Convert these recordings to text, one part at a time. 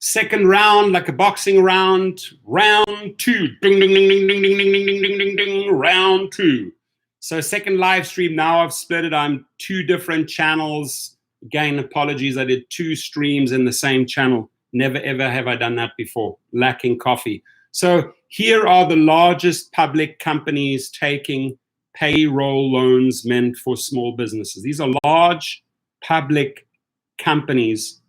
Second round, like a boxing round, round 2. Ding, ding, ding, ding, ding, ding, ding, ding, ding, ding, ding, round 2. So second live stream, now I've split it. I'm 2 different channels. Again, apologies, I did 2 streams in the same channel. Never, ever have I done that before. Lacking coffee. So here are the largest public companies taking payroll loans meant for small businesses. These are large public companies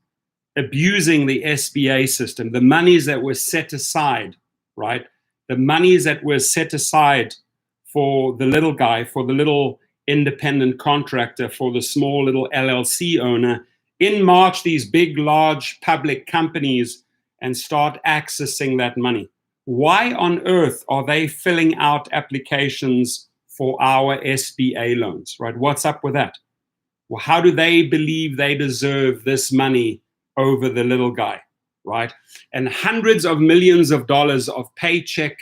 abusing the SBA system, the monies that were set aside, right? The monies that were set aside for the little guy, for the little independent contractor, for the small little LLC owner. In March, these big, large public companies and start accessing that money. Why on earth are they filling out applications for our SBA loans, right? What's up with that? Well, how do they believe they deserve this money over the little guy, right? And hundreds of millions of dollars of Paycheck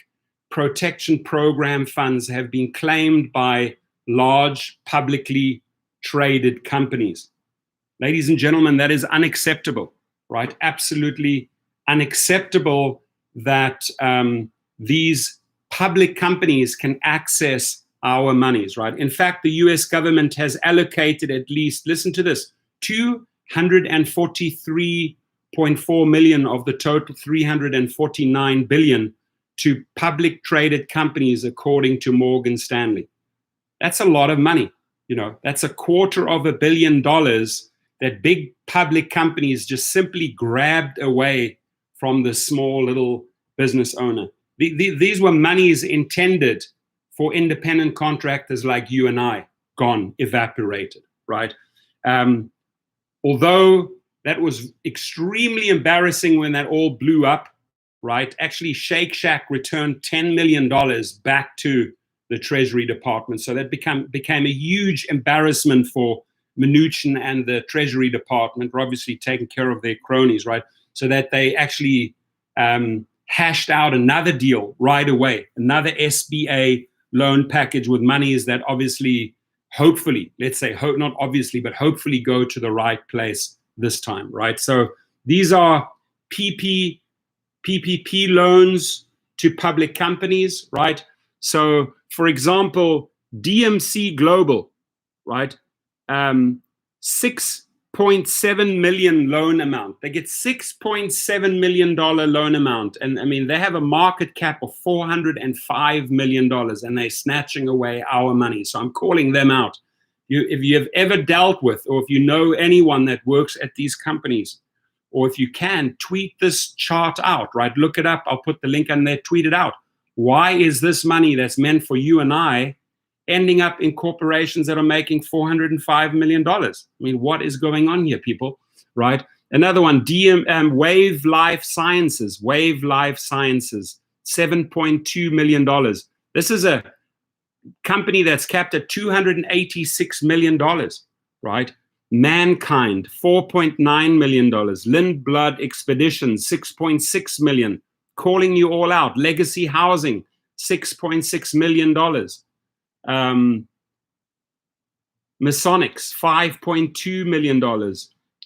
Protection Program funds have been claimed by large publicly traded companies. Ladies and gentlemen, that is unacceptable, right? Absolutely unacceptable that these public companies can access our monies, right? In fact, the US government has allocated at least, listen to this, 243.4 million of the total 349 billion to public traded companies, according to Morgan Stanley. That's a lot of money. You know, that's $250 million that big public companies just simply grabbed away from the small little business owner. These were monies intended for independent contractors like you and I, gone, evaporated, right? Although that was extremely embarrassing when that all blew up, right? Actually, Shake Shack returned $10 million back to the Treasury Department. So that became a huge embarrassment for Mnuchin and the Treasury Department, were obviously taking care of their cronies, right? So that they actually hashed out another deal right away, another SBA loan package with monies that obviously, hopefully, let's say, not obviously, but hopefully go to the right place this time, right? So these are PPP loans to public companies, right? So, for example, DMC Global, right? 6.7 million loan amount. They get $6.7 million loan amount. And I mean, they have a market cap of $405 million and they're snatching away our money. So I'm calling them out. If you have ever dealt with, or if you know anyone that works at these companies, or if you can, tweet this chart out, right? Look it up. I'll put the link on there, tweet it out. Why is this money that's meant for you and I ending up in corporations that are making $405 million? I mean, what is going on here, people, right? Another one, Wave Life Sciences, $7.2 million. This is a company that's capped at $286 million, right? Mankind, $4.9 million. Lindblad Expeditions, $6.6 million. Calling you all out. Legacy Housing, $6.6 million. Masonics, $5.2 million.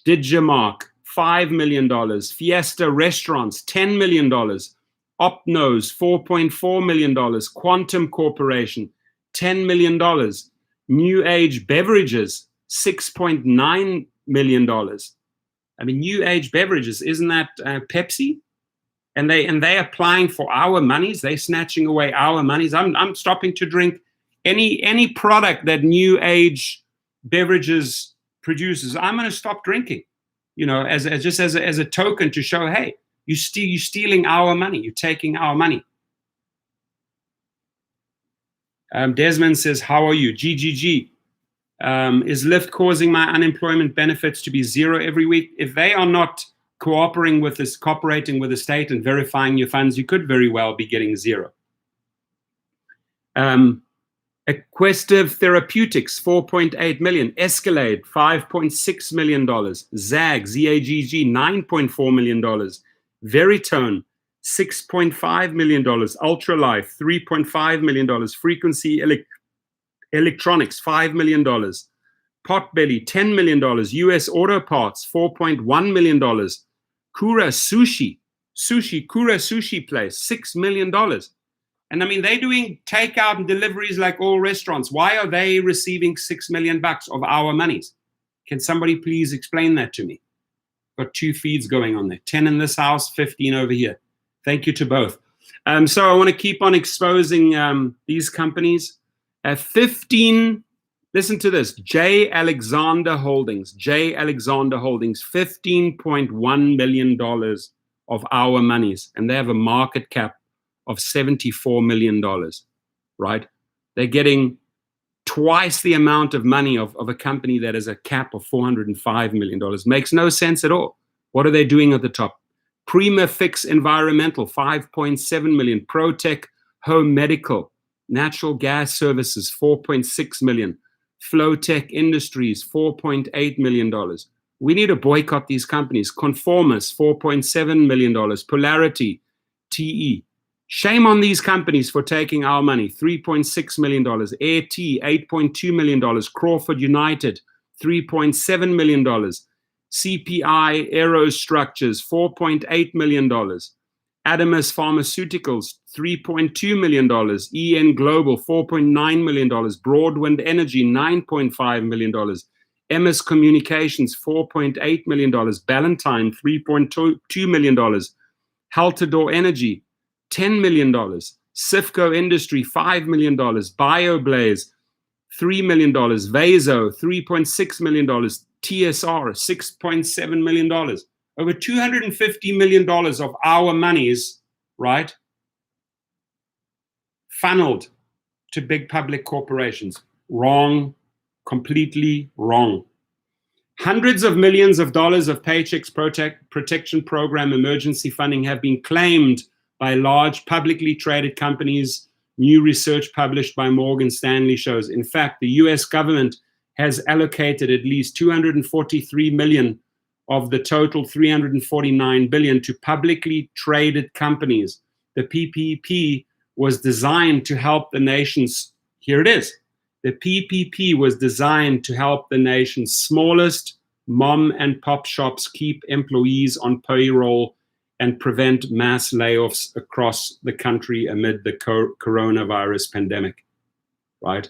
Digimark, $5 million. Fiesta Restaurants, $10 million. Opnos, $4.4 million. Quantum Corporation, $10 million. New Age Beverages, $6.9 million. I mean, New Age Beverages, isn't that Pepsi? And they're applying for our monies. They're snatching away our monies. I'm stopping to drink any product that New Age Beverages produces. I'm going to stop drinking, you know, as a token to show, hey, you're stealing our money. You're taking our money. Desmond says, how are you? GGG. Is Lyft causing my unemployment benefits to be zero every week? If they are not cooperating with the state and verifying your funds, you could very well be getting zero. Aquestive Therapeutics, $4.8 million. Escalade, $5.6 million. ZAG, Z-A-G-G, $9.4 million. Veritone, $6.5 million. Ultralife, $3.5 million. Frequency Electronics, $5 million. Potbelly, $10 million. US Auto Parts, $4.1 million. Kura Sushi place, $6 million. And I mean, they're doing takeout and deliveries like all restaurants. Why are they receiving $6 million of our monies? Can somebody please explain that to me? Got 2 feeds going on there, 10 in this house, 15 over here. Thank you to both. So I want to keep on exposing these companies. 15, listen to this, J. Alexander Holdings, $15.1 million of our monies, and they have a market cap of $74 million, right? They're getting twice the amount of money of a company that has a cap of $405 million. Makes no sense at all. What are they doing at the top? Prima Fix Environmental, $5.7 million. Protec Home Medical, Natural Gas Services, $4.6 million. Flowtech Industries, $4.8 million. We need to boycott these companies. Conformis, $4.7 million. Polarity, TE. Shame on these companies for taking our money, $3.6 million. Air T, $8.2 million. Crawford United, $3.7 million. CPI Aerostructures, $4.8 million. Adamas Pharmaceuticals, $3.2 million. EN Global, $4.9 million. Broadwind Energy, $9.5 million. MS Communications, $4.8 million. Ballantyne, $3.2 million. Haltador Energy, $10 million. Sifco Industry, $5 million. BioBlaze, $3 million. Vaso, $3.6 million. TSR, $6.7 million. Over $250 million of our monies, right, funneled to big public corporations. Wrong, completely wrong. Hundreds of millions of dollars of Paycheck Protection Program emergency funding have been claimed by large publicly traded companies. New research published by Morgan Stanley shows. In fact, the US government has allocated at least $243 million of the total $349 billion to publicly traded companies. The PPP was designed to help the nation's, here it is, the PPP was designed to help the nation's smallest mom and pop shops keep employees on payroll and prevent mass layoffs across the country amid the coronavirus pandemic, right?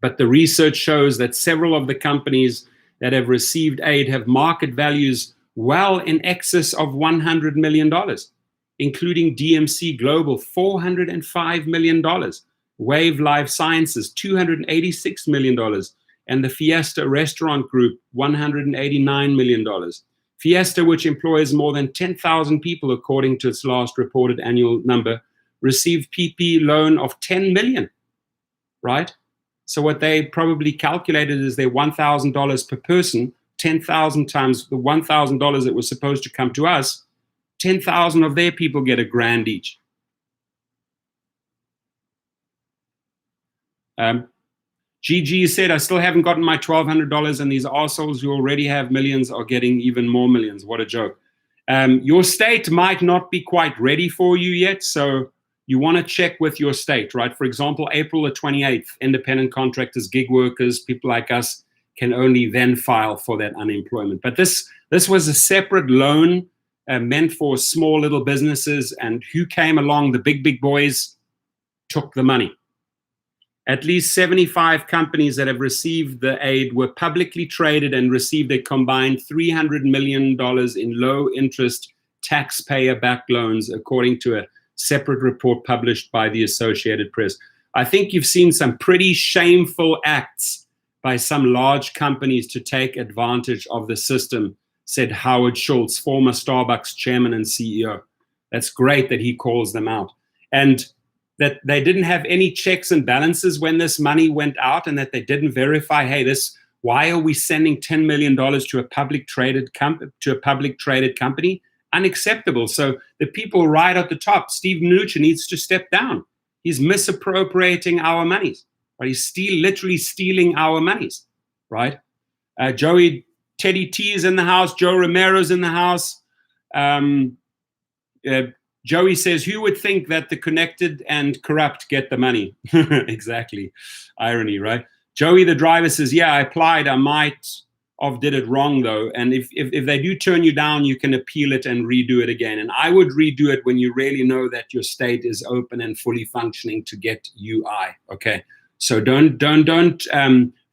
But the research shows that several of the companies that have received aid have market values well in excess of $100 million, including DMC Global, $405 million, Wave Life Sciences, $286 million, and the Fiesta Restaurant Group, $189 million. Fiesta, which employs more than 10,000 people according to its last reported annual number, received PP loan of $10 million, right? So what they probably calculated is their $1,000 per person, 10,000 times the $1,000 that was supposed to come to us, 10,000 of their people get $1,000 each. GG said, I still haven't gotten my $1,200, and these arseholes who already have millions are getting even more millions. What a joke. Your state might not be quite ready for you yet, so you want to check with your state, right? For example, April the 28th, independent contractors, gig workers, people like us can only then file for that unemployment. But this was a separate loan meant for small little businesses, and who came along? The big boys took the money. At least 75 companies that have received the aid were publicly traded and received a combined $300 million in low-interest taxpayer-backed loans, according to a separate report published by the Associated Press. I think you've seen some pretty shameful acts by some large companies to take advantage of the system, said Howard Schultz, former Starbucks chairman and CEO. That's great that he calls them out. And that they didn't have any checks and balances when this money went out, and that they didn't verify, hey, why are we sending $10 million to a public traded company? Unacceptable. So the people right at the top, Steve Mnuchin needs to step down. He's misappropriating our monies. Right? He's literally stealing our monies. Right? Teddy T is in the house. Joe Romero's in the house. Joey says, who would think that the connected and corrupt get the money? Exactly. Irony, right? Joey the driver says, yeah, I applied. I might did it wrong, though. And if they do turn you down, you can appeal it and redo it again. And I would redo it when you really know that your state is open and fully functioning to get UI. Okay, so don't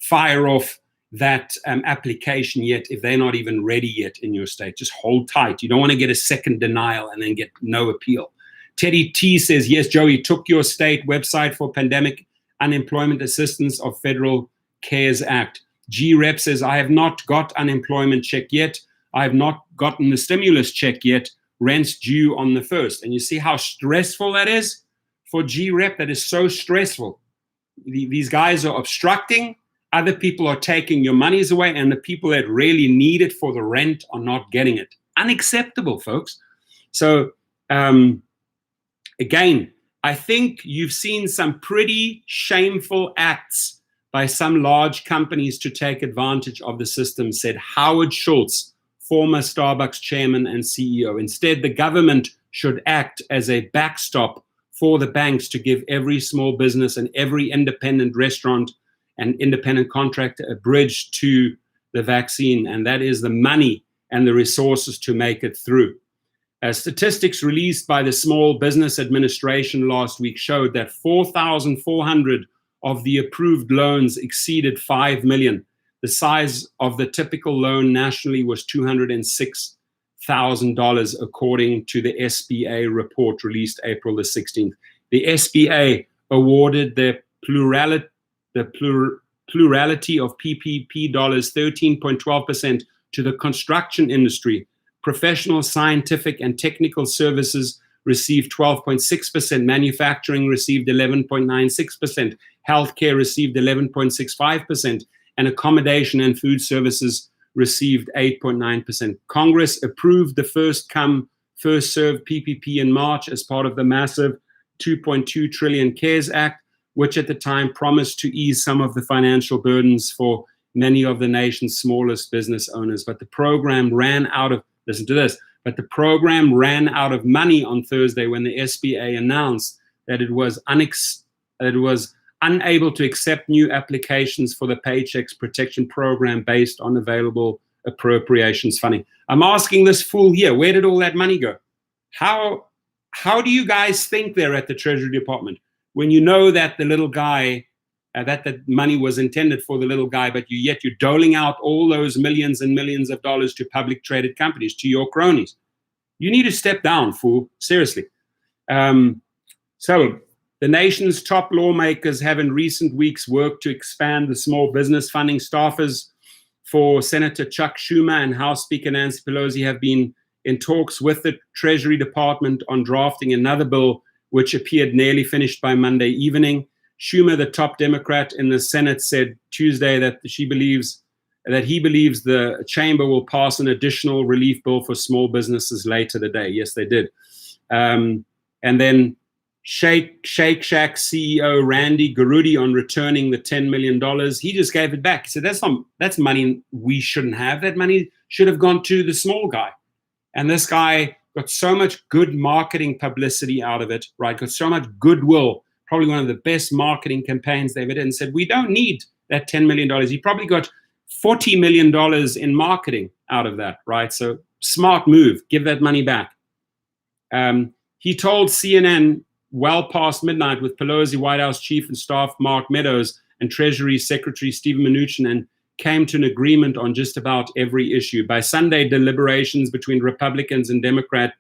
fire off that application yet if they're not even ready yet in your state. Just hold tight. You don't want to get a second denial and then get no appeal. Teddy T says, yes, Joey, took your state website for pandemic unemployment assistance of Federal CARES Act. G Rep says, I have not got unemployment check yet. I have not gotten the stimulus check yet. Rent's due on the 1st. And you see how stressful that is for G Rep? That is so stressful. These guys are obstructing. Other people are taking your monies away. And the people that really need it for the rent are not getting it. Unacceptable, folks. So, again, I think you've seen some pretty shameful acts by some large companies to take advantage of the system, said Howard Schultz, former Starbucks chairman and CEO. Instead, the government should act as a backstop for the banks to give every small business and every independent restaurant and independent contractor a bridge to the vaccine, and that is the money and the resources to make it through. Statistics released by the Small Business Administration last week showed that 4,400 of the approved loans exceeded 5 million. The size of the typical loan nationally was $206,000, according to the SBA report released April the 16th. The SBA awarded the plurality of PPP dollars 13.12% to the construction industry. Professional, scientific, and technical services received 12.6%. Manufacturing received 11.96%. Healthcare received 11.65%. And accommodation and food services received 8.9%. Congress approved the first come, first served PPP in March as part of the massive $2.2 trillion CARES Act, which at the time promised to ease some of the financial burdens for many of the nation's smallest business owners. But the program ran out of, listen to this, but the program ran out of money on Thursday when the SBA announced that it was unable to accept new applications for the Paycheck Protection Program based on available appropriations funding. I'm asking this fool here, where did all that money go? How do you guys think they're at the Treasury Department when you know that the little guy, that the money was intended for the little guy, but yet you're doling out all those millions and millions of dollars to public traded companies, to your cronies? You need to step down, fool. Seriously. So the nation's top lawmakers have in recent weeks worked to expand the small business funding. Staffers for Senator Chuck Schumer and House Speaker Nancy Pelosi have been in talks with the Treasury Department on drafting another bill, which appeared nearly finished by Monday evening. Schumer, the top Democrat in the Senate, said Tuesday that he believes the chamber will pass an additional relief bill for small businesses later today. Yes, they did. And then Shake Shack CEO Randy Garutti, on returning the $10 million, he just gave it back. He said, that's money we shouldn't have. That money should have gone to the small guy. And this guy got so much good marketing publicity out of it, right? Got so much goodwill, probably one of the best marketing campaigns they've ever did, and said, we don't need that $10 million. He probably got $40 million in marketing out of that, right? So smart move, give that money back. He told CNN well past midnight with Pelosi, White House Chief of Staff Mark Meadows, and Treasury Secretary Stephen Mnuchin, and came to an agreement on just about every issue. By Sunday, deliberations between Republicans and Democrats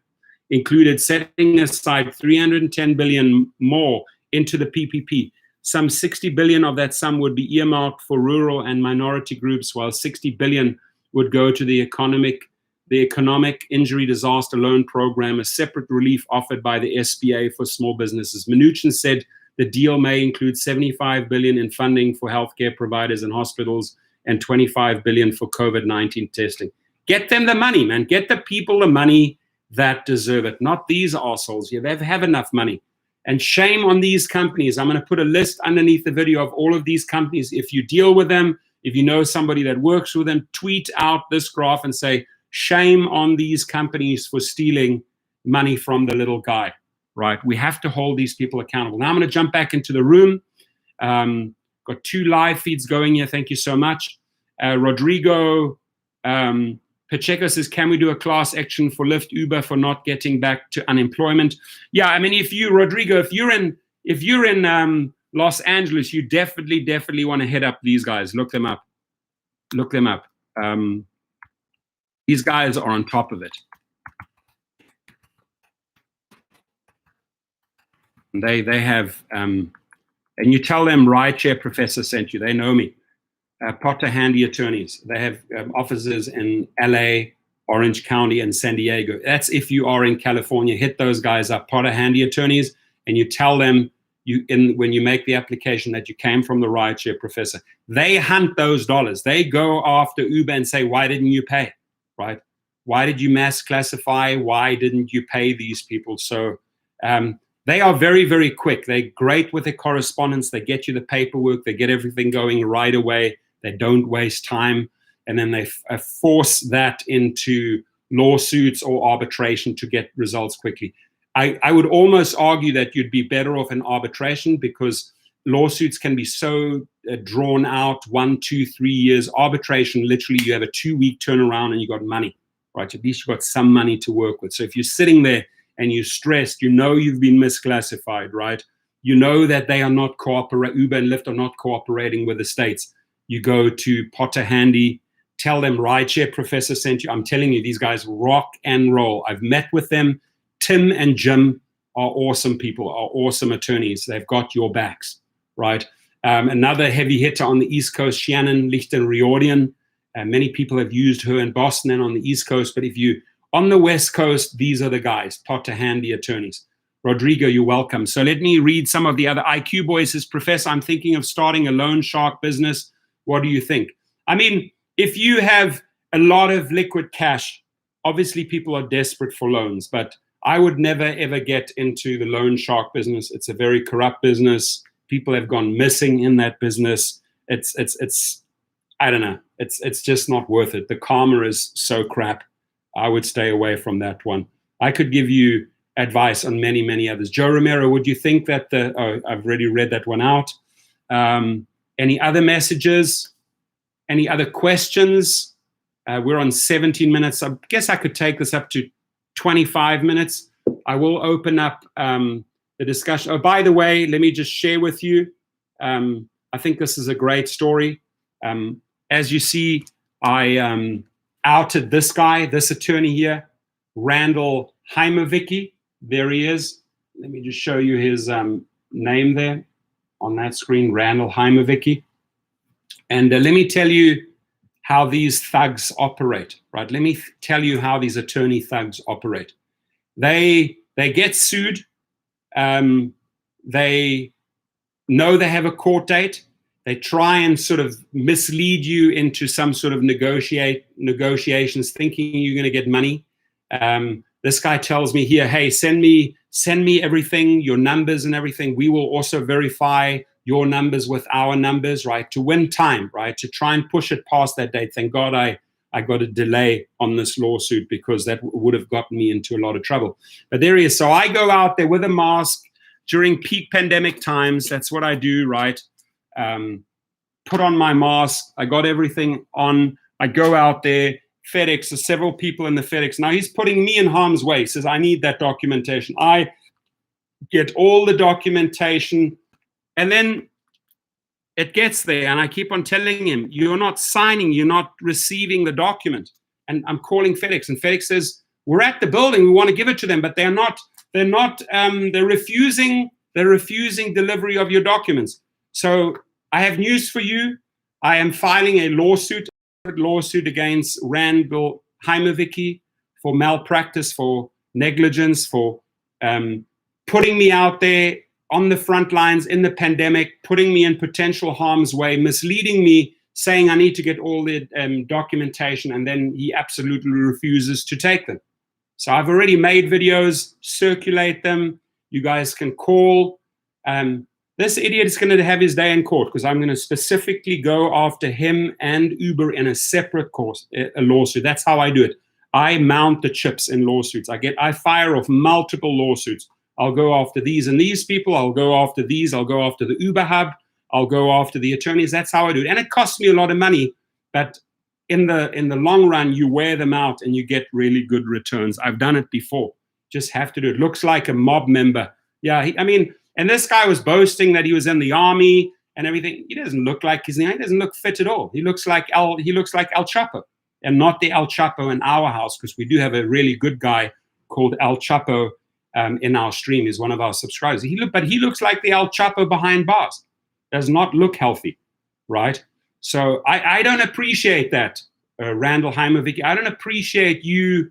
included setting aside $310 billion more into the PPP. Some $60 billion of that sum would be earmarked for rural and minority groups, while $60 billion would go to the Economic Injury Disaster Loan Program, a separate relief offered by the SBA for small businesses. Mnuchin said the deal may include $75 billion in funding for healthcare providers and hospitals and $25 billion for COVID-19 testing. Get them the money, man. Get the people the money that deserve it, not these assholes here. They have enough money. And shame on these companies. I'm going to put a list underneath the video of all of these companies. If you deal with them, if you know somebody that works with them, tweet out this graph and say, shame on these companies for stealing money from the little guy, right? We have to hold these people accountable. Now I'm going to jump back into the room. Got 2 live feeds going here. Thank you so much. Rodrigo Pacheco says, can we do a class action for Lyft, Uber for not getting back to unemployment? Yeah, I mean, Rodrigo, if you're in Los Angeles, you definitely want to hit up these guys. Look them up. These guys are on top of it. They have, and you tell them Rideshare Professor sent you. They know me. Potter Handy Attorneys. They have offices in LA, Orange County, and San Diego. That's if you are in California. Hit those guys up, Potter Handy Attorneys, and you tell them when you make the application that you came from the Rideshare Professor. They hunt those dollars. They go after Uber and say, why didn't you pay? Right? Why did you mass classify? Why didn't you pay these people? So they are very, very quick. They're great with their correspondence. They get you the paperwork. They get everything going right away. They don't waste time. And then they force that into lawsuits or arbitration to get results quickly. I would almost argue that you'd be better off in arbitration because lawsuits can be so drawn out, 1, 2, 3 years. Arbitration, literally, you have a 2-week turnaround and you got money, right? At least you got some money to work with. So if you're sitting there and you're stressed, you know you've been misclassified, right? You know that they are not Uber and Lyft are not cooperating with the states. You go to Potter Handy, tell them Rideshare Professor sent you. I'm telling you, these guys rock and roll. I've met with them. Tim and Jim are awesome people, are awesome attorneys. They've got your backs, right? Another heavy hitter on the East Coast, Shannon Lichten-Riordan. Many people have used her in Boston and on the East Coast, but if you on the West Coast, these are the guys, Potter Handy Attorneys. Rodrigo, you're welcome. So let me read some of the other IQ boys. Says, Professor, I'm thinking of starting a loan shark business. What do you think? I mean, if you have a lot of liquid cash, obviously people are desperate for loans, but I would never, ever get into the loan shark business. It's a very corrupt business. People have gone missing in that business. It's I don't know. It's just not worth it. The karma is so crap. I would stay away from that one. I could give you advice on many, many others. Joe Romero, would you think that I've already read that one out. Any other messages? Any other questions? We're on 17 minutes. I guess I could take this up to 25 minutes. I will open up the discussion. Oh, by the way, let me just share with you. I think this is a great story. As you see, I outed this guy, this attorney here, Randall Heimovicki. There he is. Let me just show you his name there on that screen, Randall Heimovicki. And let me tell you how these thugs operate, right? Let me tell you how these attorney thugs operate. They get sued. They know they have a court date. They try and sort of mislead you into some sort of negotiations, thinking you're going to get money. This guy tells me here, hey, send me everything, your numbers and everything. We will also verify your numbers with our numbers, right? To win time, right? To try and push it past that date. Thank God I got a delay on this lawsuit because that would have gotten me into a lot of trouble. But there he is. So I go out there with a mask during peak pandemic times. That's what I do, right? Put on my mask. I got everything on. I go out there. FedEx, there's several people in the FedEx. Now he's putting me in harm's way. He says, I need that documentation. I get all the documentation. And then it gets there. And I keep on telling him, you're not signing. You're not receiving the document. And I'm calling FedEx. And FedEx says, we're at the building. We want to give it to them. But they're refusing delivery of your documents. So I have news for you. I am filing a lawsuit against Randall Heimovicki for malpractice, for negligence, for putting me out there on the front lines in the pandemic, putting me in potential harm's way, misleading me, saying I need to get all the documentation, and then he absolutely refuses to take them. So I've already made videos, circulate them. You guys can call. This idiot is going to have his day in court because I'm going to specifically go after him and Uber in a separate a lawsuit. That's how I do it. I mount the chips in lawsuits. I fire off multiple lawsuits. I'll go after these and these people. I'll go after these. I'll go after the Uber hub. I'll go after the attorneys. That's how I do it. And it costs me a lot of money but in the long run, you wear them out and you get really good returns. I've done it before. Just have to do it. Looks like a mob member. Yeah, I mean, and this guy was boasting that he was in the army and everything. He doesn't look like he doesn't look fit at all. He looks like El Chapo, and not the El Chapo in our house, because we do have a really good guy called El Chapo in our stream. He's one of our subscribers. But he looks like the El Chapo behind bars. Does not look healthy, right? So I don't appreciate that, Randall Heimovicki. I don't appreciate you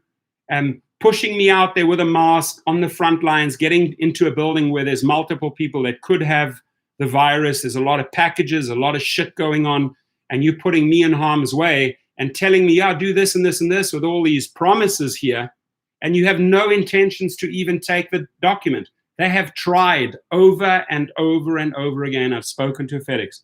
pushing me out there with a mask on the front lines, getting into a building where there's multiple people that could have the virus. There's a lot of packages, a lot of shit going on, and you putting me in harm's way and telling me, yeah, do this and this and this with all these promises here, and you have no intentions to even take the document. They have tried over and over and over again. I've spoken to FedEx.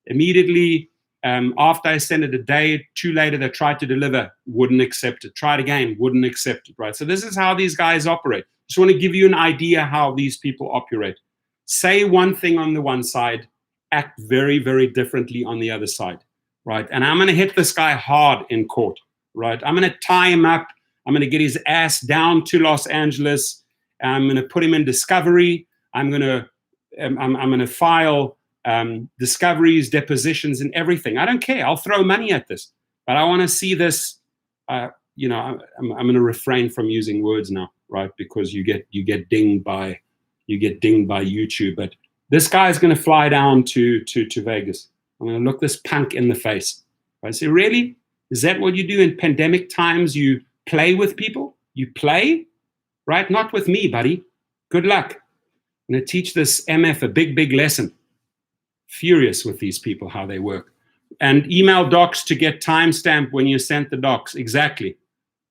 Immediately after I sent it, a day, two later, they tried to deliver, wouldn't accept it. Tried again, wouldn't accept it, right? So this is how these guys operate. Just want to give you an idea how these people operate. Say one thing on the one side, act very, very differently on the other side, right? And I'm going to hit this guy hard in court, right? I'm going to tie him up. I'm going to get his ass down to Los Angeles. I'm going to put him in discovery. I'm going to file discoveries, depositions, and everything. I don't care. I'll throw money at this, but I want to see this. I'm going to refrain from using words now, right? Because you get dinged by YouTube. But this guy's going to fly down to Vegas. I'm going to look this punk in the face. I say, really? Is that what you do in pandemic times? You play with people? You play? Right? Not with me, buddy. Good luck. I'm going to teach this MF a big, big lesson. Furious with these people, how they work. And email docs to get timestamp when you sent the docs. Exactly.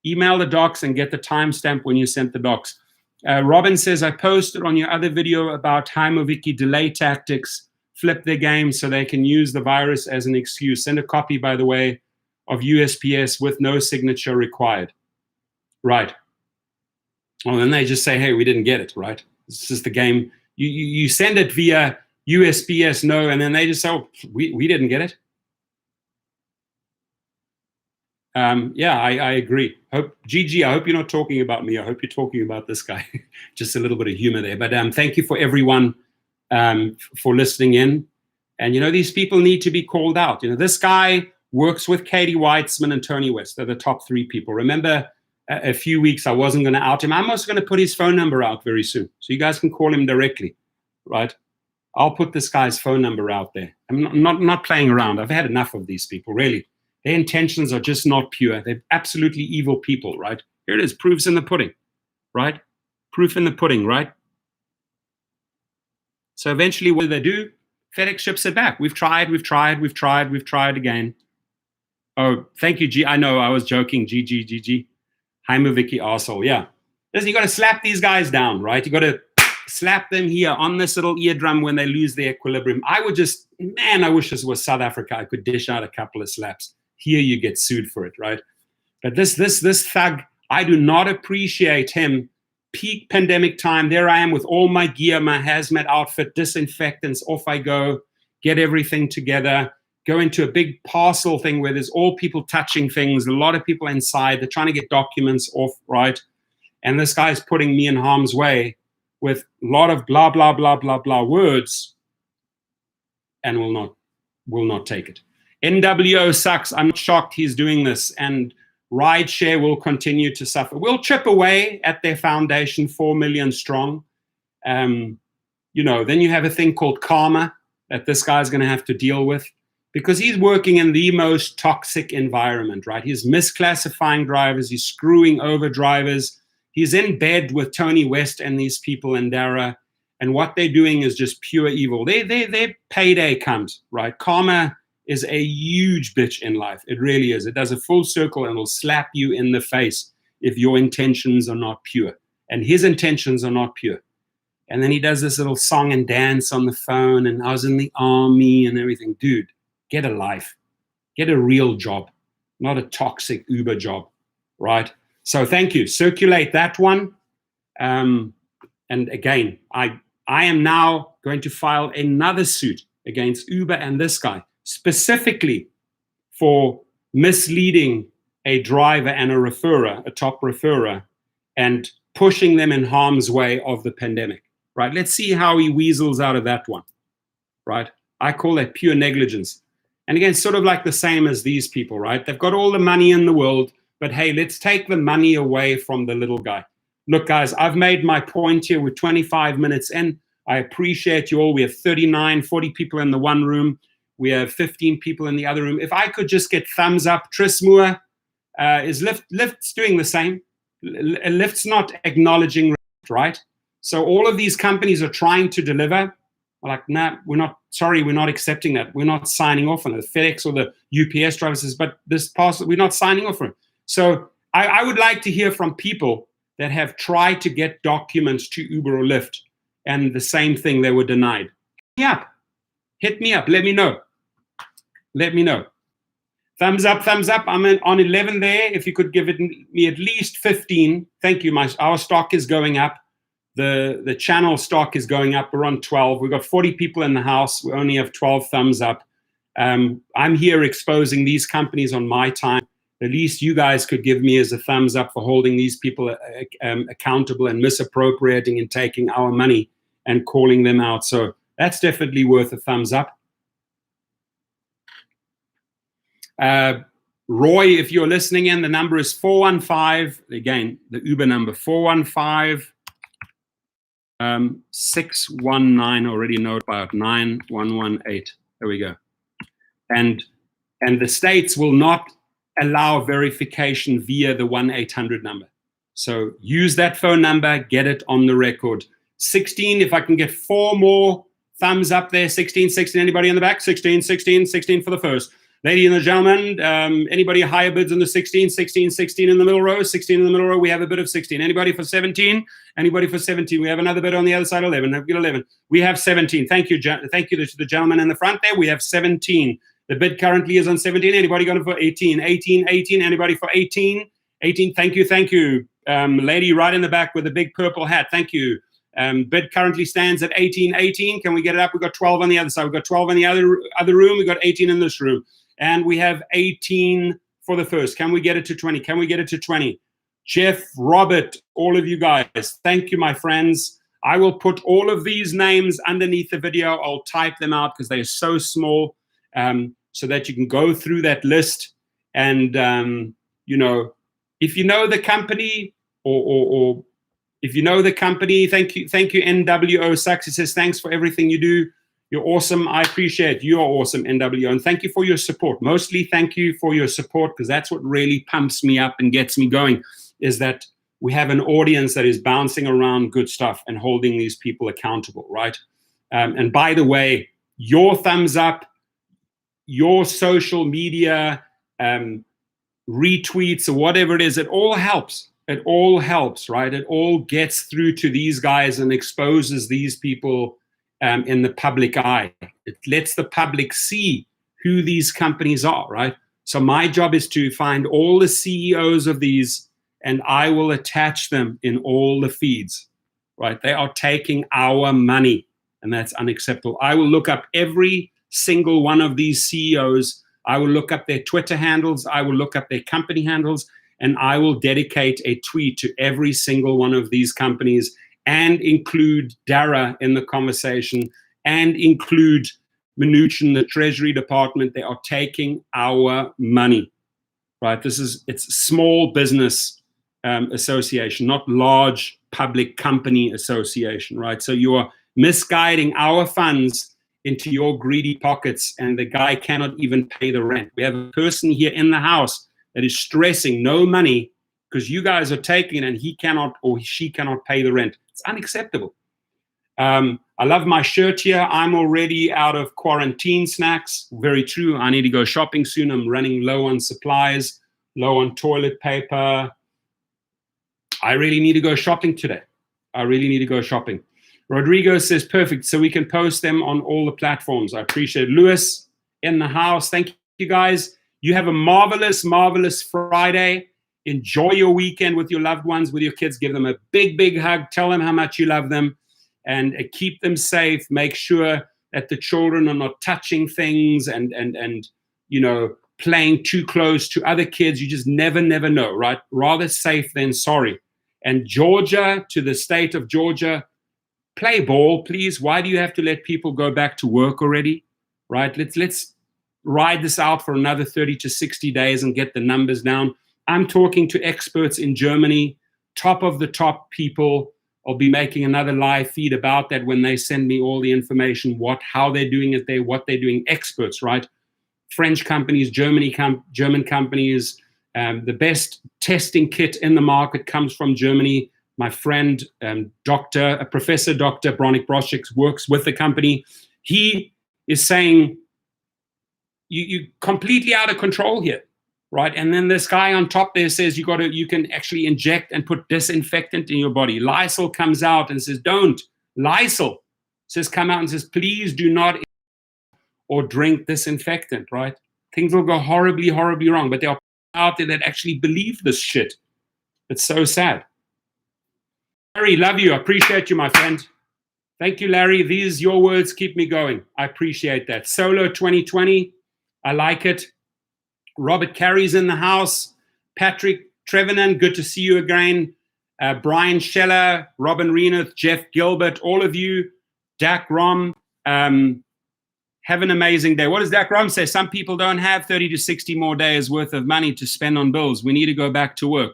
Email the docs and get the timestamp when you sent the docs. Robin says, I posted on your other video about Heimovicki delay tactics, flip their game so they can use the virus as an excuse. Send a copy, by the way, of USPS with no signature required. Right. Well, then they just say, hey, we didn't get it, right? This is the game. You send it via USPS, no, and then they just say, oh, we didn't get it. Yeah, I agree. Gigi, I hope you're not talking about me. I hope you're talking about this guy. Just a little bit of humor there. But thank you for everyone for listening in. And, these people need to be called out. This guy works with Katie Weitzman and Tony West. They're the top three people. Remember, a few weeks I wasn't going to out him. I'm also going to put his phone number out very soon, so you guys can call him directly, right? I'll put this guy's phone number out there. I'm not playing around. I've had enough of these people, really. Their intentions are just not pure. They're absolutely evil people, right? Here it is, proof's in the pudding, right? Proof in the pudding, right? So eventually what do? FedEx ships it back. We've tried again. Oh, thank you, G. I know, I was joking, GG. Heimovicki arsehole, yeah. Listen, you got to slap these guys down, right? You got to slap them here on this little eardrum when they lose their equilibrium. I wish this was South Africa. I could dish out a couple of slaps. Here you get sued for it, right? But this thug, I do not appreciate him. Peak pandemic time, there I am with all my gear, my hazmat outfit, disinfectants, off I go, get everything together, go into a big parcel thing where there's all people touching things, a lot of people inside, they're trying to get documents off, right? And this guy's putting me in harm's way with a lot of blah, blah, blah, blah, blah words, and will not take it. NWO sucks. I'm not shocked he's doing this, and rideshare will continue to suffer. We'll chip away at their foundation, 4 million strong. Then you have a thing called karma that this guy's going to have to deal with, because he's working in the most toxic environment, right? He's misclassifying drivers. He's screwing over drivers. He's in bed with Tony West and these people in Dara, and what they're doing is just pure evil. Their payday comes, right? Karma is a huge bitch in life. It really is. It does a full circle and will slap you in the face if your intentions are not pure. And his intentions are not pure. And then he does this little song and dance on the phone, and I was in the army and everything. Dude, get a life. Get a real job, not a toxic Uber job, right? So thank you. Circulate that one. And again, I am now going to file another suit against Uber and this guy, specifically for misleading a driver and a referrer, a top referrer, and pushing them in harm's way of the pandemic, right? Let's see how he weasels out of that one, right? I call that pure negligence. And again, sort of like the same as these people, right? They've got all the money in the world, but hey, let's take the money away from the little guy. Look, guys, I've made my point here. We're 25 minutes in. I appreciate you all. We have 39, 40 people in the one room. We have 15 people in the other room. If I could just get thumbs up, Tris Moore, is Lyft's doing the same. Lyft's not acknowledging, right? So all of these companies are trying to deliver. Like, nah, we're not accepting that. We're not signing off on it. The FedEx or the UPS driver says, but this parcel, we're not signing off on it. So I would like to hear from people that have tried to get documents to Uber or Lyft, and the same thing, they were denied. Hit me up. Let me know. Let me know. Thumbs up, thumbs up. I'm on 11 there. If you could give me at least 15. Thank you. Our stock is going up. The channel stock is going up. We're on 12. We've got 40 people in the house. We only have 12 thumbs up. I'm here exposing these companies on my time. The least you guys could give me is a thumbs up for holding these people accountable and misappropriating and taking our money and calling them out. So that's definitely worth a thumbs up. Roy, if you're listening in, the number is 415. Again, the Uber number, 415 619, already know about 9118. There we go. And the states will not allow verification via the 1-800 number. So use that phone number, get it on the record. 16, if I can get 4 more thumbs up there. 16, 16, anybody in the back? 16, 16, 16 for the first. Ladies and gentlemen, anybody higher bids in the 16, 16, 16 in the middle row, 16 in the middle row, we have a bid of 16. Anybody for 17? Anybody for 17? We have another bid on the other side, 11. I've got 11. We have 17. Thank you to the gentleman in the front there. We have 17. The bid currently is on 17. Anybody going for 18? 18, 18. Anybody for 18? 18. Thank you, thank you. Lady right in the back with the big purple hat. Thank you. Bid currently stands at 18, 18. Can we get it up? We've got 12 on the other side. We've got 12 in the other room. We've got 18 in this room. And we have 18 for the first. Can we get it to 20? Can we get it to 20? Jeff, Robert, all of you guys, thank you, my friends. I will put all of these names underneath the video. I'll type them out because they're so small, so that you can go through that list. And, if you know the company or if you know the company, thank you, NWO Sucks. It says, thanks for everything you do. You're awesome. I appreciate you. Are awesome, NWO. And thank you for your support. Mostly thank you for your support, because that's what really pumps me up and gets me going, is that we have an audience that is bouncing around good stuff and holding these people accountable, right? And by the way, your thumbs up, your social media retweets or whatever it is, it all helps. It all helps, right? It all gets through to these guys and exposes these people in the public eye. It lets the public see who these companies are, right? So my job is to find all the CEOs of these, and I will attach them in all the feeds, right? They are taking our money, and that's unacceptable. I will look up every single one of these CEOs. I will look up their Twitter handles. I will look up their company handles, and I will dedicate a tweet to every single one of these companies, and include Dara in the conversation, and include Mnuchin, the Treasury Department. They are taking our money, right? It's small business association, not large public company association, right? So you are misguiding our funds into your greedy pockets, and the guy cannot even pay the rent. We have a person here in the house that is stressing no money because you guys are taking it and he cannot or she cannot pay the rent. It's unacceptable. I love my shirt here. I'm already out of quarantine snacks. Very true. I need to go shopping soon. I'm running low on supplies, low on toilet paper. I really need to go shopping today. I really need to go shopping. Rodrigo says, perfect. So we can post them on all the platforms. I appreciate it. Lewis in the house. Thank you, guys. You have a marvelous, marvelous Friday. Enjoy your weekend with your loved ones, with your kids. Give them a big, big hug. Tell them how much you love them, and keep them safe. Make sure that the children are not touching things and playing too close to other kids. You just never know, right? Rather safe than sorry. And Georgia, to the state of Georgia, play ball, please. Why do you have to let people go back to work already, right? Let's ride this out for another 30 to 60 days and get the numbers down. I'm talking to experts in Germany, top of the top people. I'll be making another live feed about that when they send me all the information, how they're doing it there, what they're doing, experts, right? French companies, German companies. The best testing kit in the market comes from Germany. My friend, Professor Dr. Bronik Broschik works with the company. He is saying, you completely out of control here, right? And then this guy on top there says you can actually inject and put disinfectant in your body. Lysol comes out and says, don't. Lysol come out and says, please do not or drink disinfectant, right? Things will go horribly wrong, but there are people out there that actually believe this shit. It's so sad. Larry, love you. I appreciate you, my friend. Thank you, Larry. Your words keep me going. I appreciate that. Solo 2020, I like it. Robert Carey's in the house. Patrick Trevenan, good to see you again. Brian Scheller, Robin Renoth, Jeff Gilbert, all of you. Dak Rom, have an amazing day. What does Dak Rom say? Some people don't have 30 to 60 more days worth of money to spend on bills. We need to go back to work.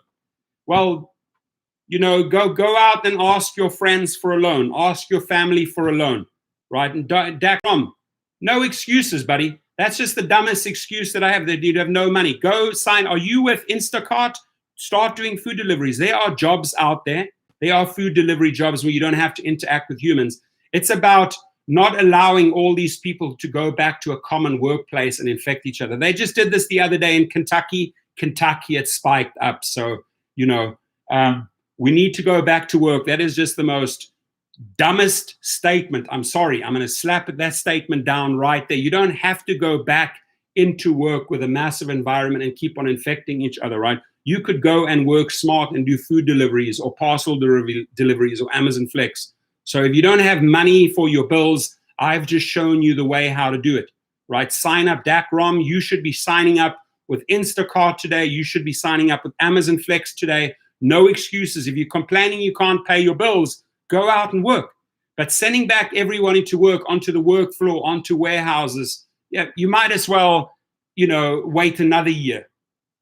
Well, go out and ask your friends for a loan. Ask your family for a loan, right? And Dak Rom, no excuses, buddy. That's just the dumbest excuse that I have, that you have no money. Go sign. Are you with Instacart? Start doing food deliveries. There are jobs out there. There are food delivery jobs where you don't have to interact with humans. It's about not allowing all these people to go back to a common workplace and infect each other. They just did this the other day in Kentucky. Kentucky, it spiked up. So, we need to go back to work. That is just the most dumbest statement. I'm sorry. I'm going to slap that statement down right there. You don't have to go back into work with a massive environment and keep on infecting each other, right? You could go and work smart and do food deliveries or parcel deliveries or Amazon Flex. So if you don't have money for your bills, I've just shown you the way how to do it, right? Sign up Dak Rom. You should be signing up with Instacart today. You should be signing up with Amazon Flex today. No excuses. If you're complaining you can't pay your bills, go out and work. But sending back everyone into work, onto the work floor, onto warehouses, yeah, you might as well, wait another year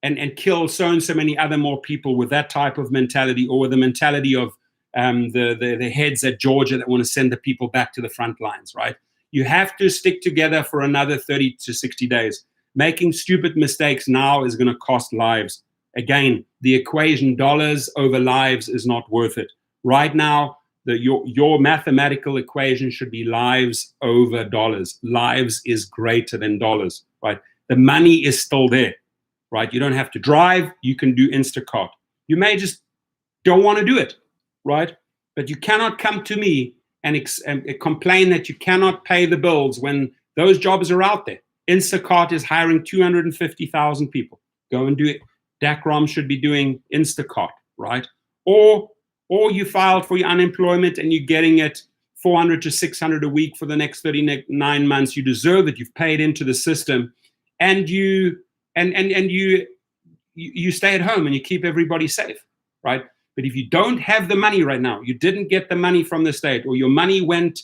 and kill so and so many other more people with that type of mentality, or with the mentality of the heads at Georgia that want to send the people back to the front lines, right? You have to stick together for another 30 to 60 days. Making stupid mistakes now is going to cost lives. Again, the equation dollars over lives is not worth it. Right now, your mathematical equation should be lives over dollars. Lives is greater than dollars, right? The money is still there, right? You don't have to drive. You can do Instacart. You may just don't want to do it, right? But you cannot come to me and complain that you cannot pay the bills when those jobs are out there. Instacart is hiring 250,000 people. Go and do it. Dak Rom should be doing Instacart, right? Or you filed for your unemployment and you're getting it $400 to $600 a week for the next 39 months. You deserve it. You've paid into the system, and you stay at home and you keep everybody safe, right? But if you don't have the money right now, you didn't get the money from the state, or your money went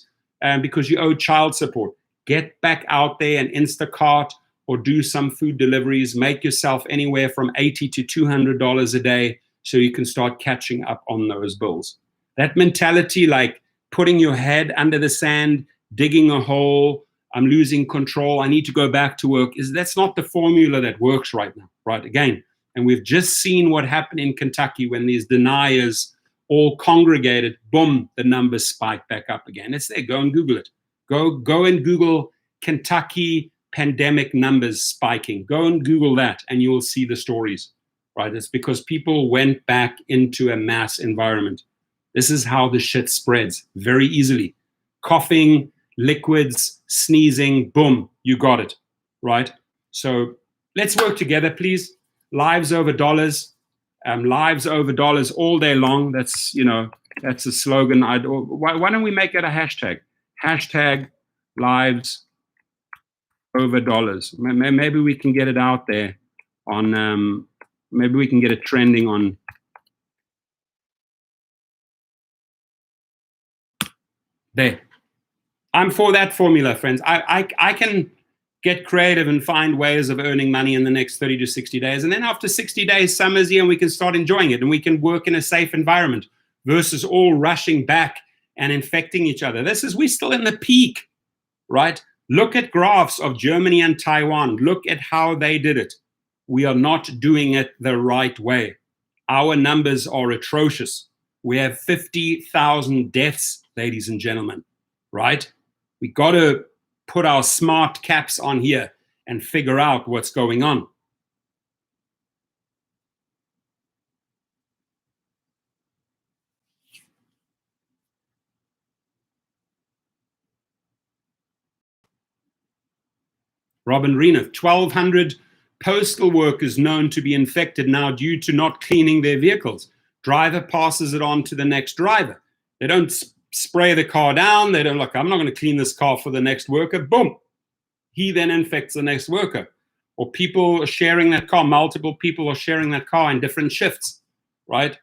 because you owed child support, get back out there and Instacart or do some food deliveries. Make yourself anywhere from $80 to $200 a day so you can start catching up on those bills. That mentality, like putting your head under the sand, digging a hole, I'm losing control, I need to go back to work, that's not the formula that works right now, right? Again, and we've just seen what happened in Kentucky when these deniers all congregated, boom, the numbers spike back up again. It's there. Go and Google it. Go and Google Kentucky pandemic numbers spiking. Go and Google that and you will see the stories, right? It's because people went back into a mass environment. This is how the shit spreads very easily. Coughing, liquids, sneezing, boom, you got it, right? So let's work together, please. Lives over dollars. Lives over dollars all day long. That's a slogan. Why don't we make it a hashtag? Hashtag lives over dollars. Maybe we can get it out there on, maybe we can get it trending on. There. I'm for that formula, friends. I can get creative and find ways of earning money in the next 30 to 60 days. And then after 60 days, summer's here and we can start enjoying it and we can work in a safe environment versus all rushing back and infecting each other. We're still in the peak, right? Look at graphs of Germany and Taiwan. Look at how they did it. We are not doing it the right way. Our numbers are atrocious. We have 50,000 deaths, ladies and gentlemen, right? We got to put our smart caps on here and figure out what's going on. Robin Renouf, 1,200 postal workers known to be infected now due to not cleaning their vehicles. Driver passes it on to the next driver. They don't spray the car down. They don't, look, I'm not going to clean this car for the next worker. Boom. He then infects the next worker. Or people are sharing that car. Multiple people are sharing that car in different shifts, right?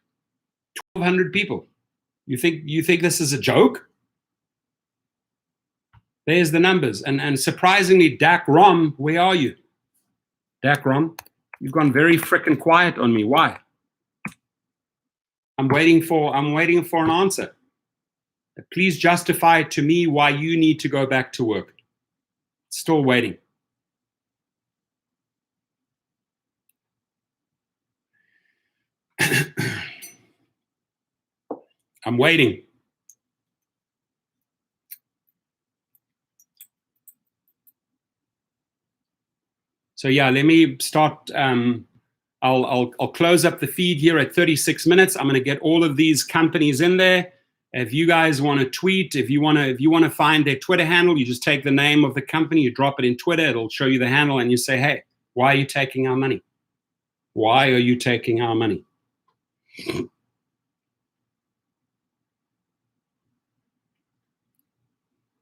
1,200 people. You think this is a joke? There's the numbers. And surprisingly, Dak Rom, where are you? Dak Rom, you've gone very frickin' quiet on me. Why? I'm waiting for an answer. Please justify to me why you need to go back to work. Still waiting. I'm waiting. So yeah, let me start. I'll close up the feed here at 36 minutes. I'm going to get all of these companies in there. If you guys want to tweet, if you want to find their Twitter handle, you just take the name of the company, you drop it in Twitter, it'll show you the handle, and you say, hey, why are you taking our money? Why are you taking our money?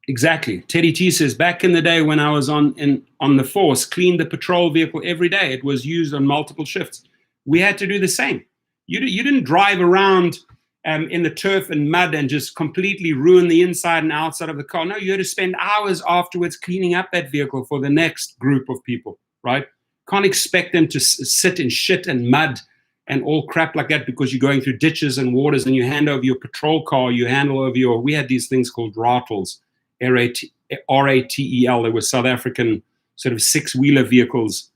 Exactly. Teddy T says, back in the day when I was on the force, cleaned the patrol vehicle every day. It was used on multiple shifts. We had to do the same. You didn't drive around in the turf and mud and just completely ruin the inside and outside of the car. No, you had to spend hours afterwards cleaning up that vehicle for the next group of people, right? Can't expect them to sit in shit and mud and all crap like that because you're going through ditches and waters and you hand over your patrol car, you handle over we had these things called rattles. RATEL. They were South African sort of six-wheeler vehicles,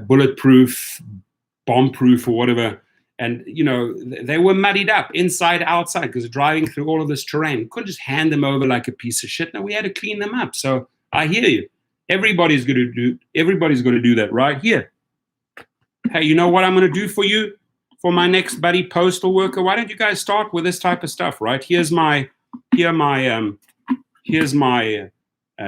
bulletproof, bomb-proof, or whatever. And, they were muddied up inside, outside, because driving through all of this terrain. You couldn't just hand them over like a piece of shit. No, we had to clean them up. So I hear you. Everybody's going to do that right here. Hey, you know what I'm going to do for you? For my next buddy postal worker? Why don't you guys start with this type of stuff, right? Here's my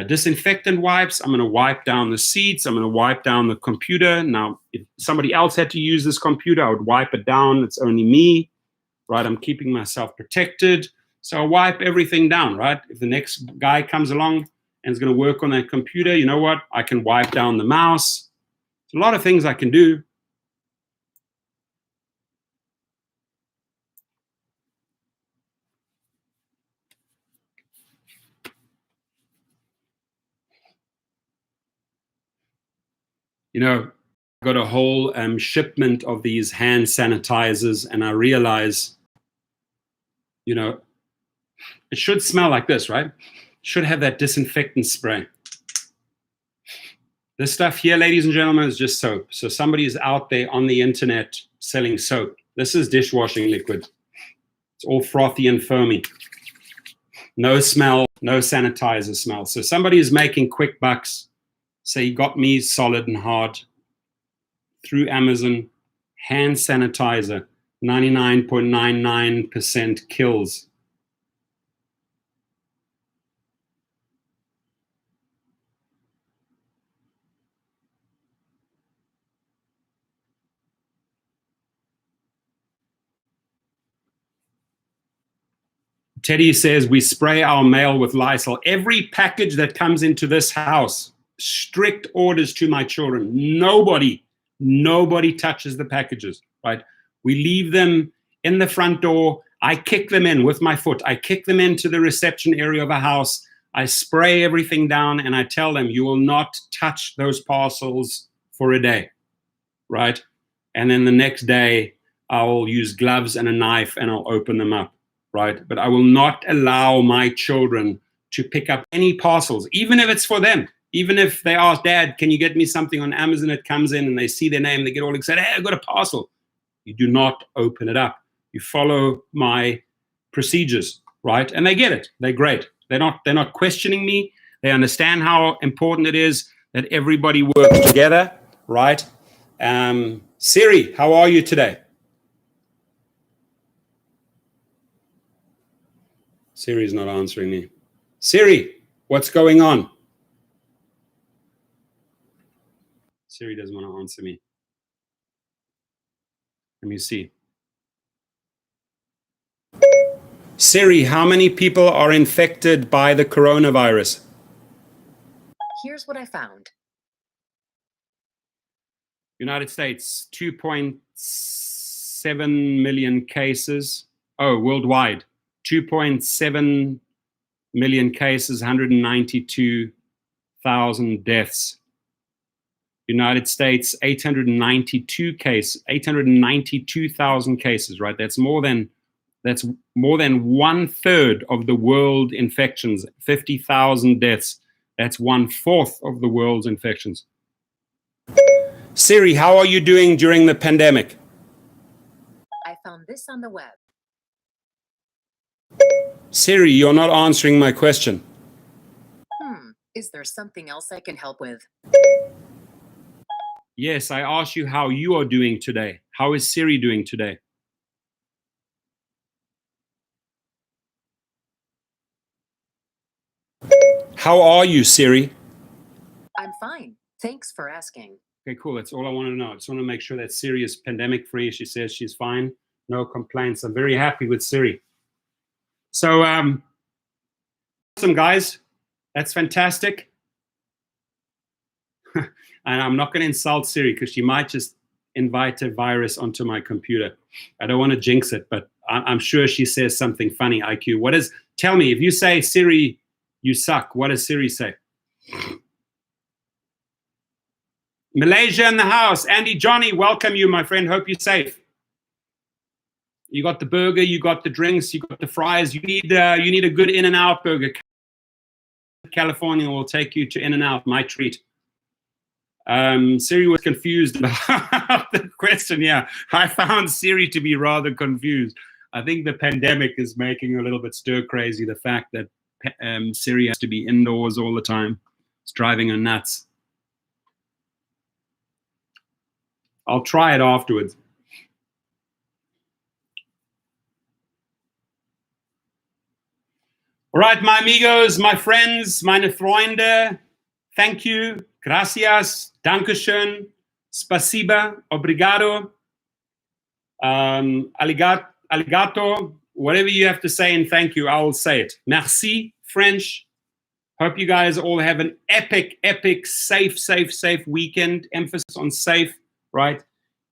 disinfectant wipes. I'm going to wipe down the seats. I'm going to wipe down the computer. Now, if somebody else had to use this computer, I would wipe it down. It's only me, right? I'm keeping myself protected. So I wipe everything down, right? If the next guy comes along and is going to work on that computer, you know what? I can wipe down the mouse. There's a lot of things I can do. I got a whole shipment of these hand sanitizers, and I realize, it should smell like this, right? It should have that disinfectant spray. This stuff here, ladies and gentlemen, is just soap. So somebody is out there on the internet selling soap. This is dishwashing liquid. It's all frothy and foamy. No smell, no sanitizer smell. So somebody is making quick bucks. So he got me solid and hard through Amazon. Hand sanitizer, 99.99% kills. Teddy says, we spray our mail with Lysol. Every package that comes into this house, strict orders to my children. Nobody touches the packages, right? We leave them in the front door. I kick them in with my foot. I kick them into the reception area of a house. I spray everything down and I tell them, you will not touch those parcels for a day, right? And then the next day, I'll use gloves and a knife and I'll open them up, right? But I will not allow my children to pick up any parcels, even if it's for them. Even if they ask, Dad, can you get me something on Amazon? It comes in and they see their name, they get all excited, hey, I got a parcel. You do not open it up. You follow my procedures, right? And they get it. They're great. They're not questioning me. They understand how important it is that everybody works together, right? Siri, how are you today? Siri's not answering me. Siri, what's going on? Siri doesn't want to answer me. Let me see. Siri, how many people are infected by the coronavirus? Here's what I found. United States, 2.7 million cases. Oh, worldwide, 2.7 million cases, 192,000 deaths. United States, 892,000 cases, right? That's more than 1/3 of the world infections, 50,000 deaths. That's 1/4 of the world's infections. Siri, how are you doing during the pandemic? I found this on the web. Siri, you're not answering my question. Is there something else I can help with? Yes, I asked you how you are doing today. How is Siri doing today? How are you, Siri? I'm fine. Thanks for asking. Okay, cool. That's all I want to know. I just want to make sure that Siri is pandemic free. She says she's fine. No complaints. I'm very happy with Siri. So, awesome, guys. That's fantastic. And I'm not going to insult Siri because she might just invite a virus onto my computer. I don't want to jinx it, but I'm sure she says something funny, IQ. Tell me, if you say, Siri, you suck, what does Siri say? Malaysia in the house. Andy, Johnny, welcome you, my friend. Hope you're safe. You got the burger, you got the drinks, you got the fries. You need a good In-N-Out burger. California will take you to In-N-Out, my treat. Siri was confused about the question. Yeah, I found Siri to be rather confused. I think the pandemic is making her a little bit stir crazy. The fact that Siri has to be indoors all the time. It's driving her nuts. I'll try it afterwards. All right, my amigos, my friends, meine Freunde, thank you, gracias, dankeschön, spasiba, obrigado, aligato, whatever you have to say in thank you, I will say it. Merci, French. Hope you guys all have an epic, safe weekend. Emphasis on safe, right?